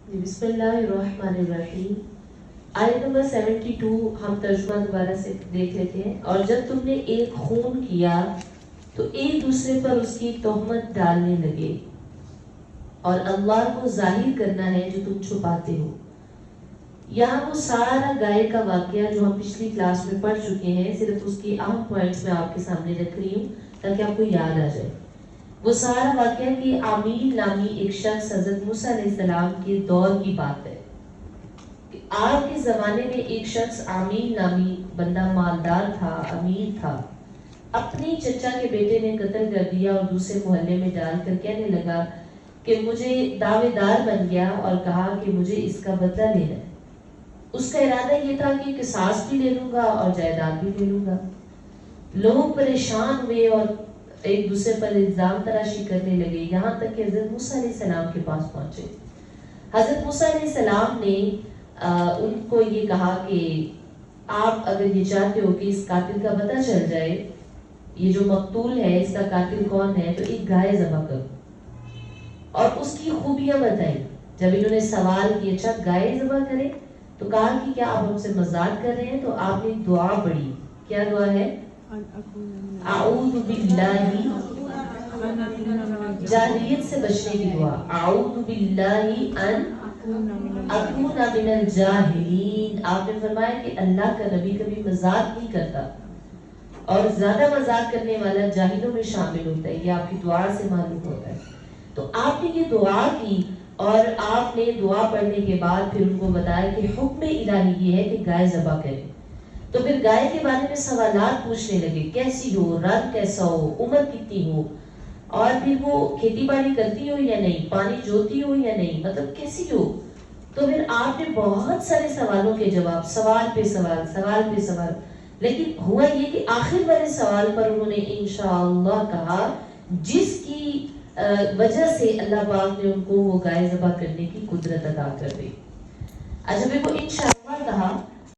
بسم اللہ الرحمن الرحیم. آیت نمبر 72 ہم ترجمہ دوبارہ سے دیکھ لیتے ہیں. اور جب تم نے ایک خون کیا تو ایک دوسرے پر اس کی تہمت ڈالنے لگے اور اللہ کو ظاہر کرنا ہے جو تم چھپاتے ہو. یہاں وہ سارا گائے کا واقعہ جو ہم پچھلی کلاس میں پڑھ چکے ہیں، صرف اس کی اہم پوائنٹس میں آپ کے سامنے رکھ رہی ہوں تاکہ آپ کو یاد آ جائے. وہ سارا واقعہ کہ عامل نامی ایک شخص حضرت موسیٰ علیہ السلام کے دور کی بات ہے. کہ آپ کے زمانے میں ایک شخص عامل نامی بندہ مالدار تھا، امیر تھا. اپنی چچا کے بیٹے نے قتل کر دیا اور دوسرے محلے میں ڈال کر کہنے لگا کہ مجھے دعوے دار بن گیا اور کہا کہ مجھے اس کا بدلہ لینا ہے. اس کا ارادہ یہ تھا کہ قصاص بھی لے لوں گا اور جائیداد بھی لے لوں گا. لوگ پریشان ہوئے اور ایک دوسرے پر الزام تراشی کرنے لگے، یہاں تک کہ حضرت موسیٰ علیہ السلام کے پاس پہنچے. حضرت موسیٰ علیہ السلام نے ان کو یہ کہا کہ آپ اگر یہ چاہتے ہو کہ اس قاتل کا پتہ چل جائے، یہ جو مقتول ہے اس کا قاتل کون ہے، تو ایک گائے ذبح کرو اور اس کی خوبیاں بتائیں. جب انہوں نے سوال کیا اچھا گائے ذبح کریں، تو کہا کہ کیا آپ ہم سے مذاق کر رہے ہیں؟ تو آپ نے دعا پڑھی. کیا دعا ہے؟ اعوذ باللہ، جاہلیت سے بچنے کی دعا. اعوذ باللہ ان اکون من الجاہلین. آپ نے فرمایا کہ اللہ کا نبی کبھی مذاق نہیں کرتا اور زیادہ مذاق کرنے والا جاہلوں میں شامل ہوتا ہے. یہ آپ کی دعا سے معلوم ہوتا ہے. تو آپ نے یہ دعا کی اور آپ نے دعا پڑھنے کے بعد پھر ان کو بتایا کہ حکم الہی یہ ہے کہ گائے ذبح کریں. تو پھر گائے کے بارے میں سوالات پوچھنے لگے، کیسی ہو، رنگ کیسا ہو، عمر کتنی ہو، اور پھر وہ کھیتی باڑی کرتی ہو یا نہیں، پانی جوتی ہو یا نہیں، مطلب کیسی ہو. تو پھر آپ نے بہت سارے سوالوں کے جواب، سوال پہ سوال، سوال پہ سوال. لیکن ہوا یہ کہ آخر والے سوال پر انہوں نے انشاءاللہ کہا، جس کی وجہ سے اللہ پاک نے ان کو وہ گائے ذبح کرنے کی قدرت عطا کر دی. اچھا پھر وہ انشاءاللہ کہا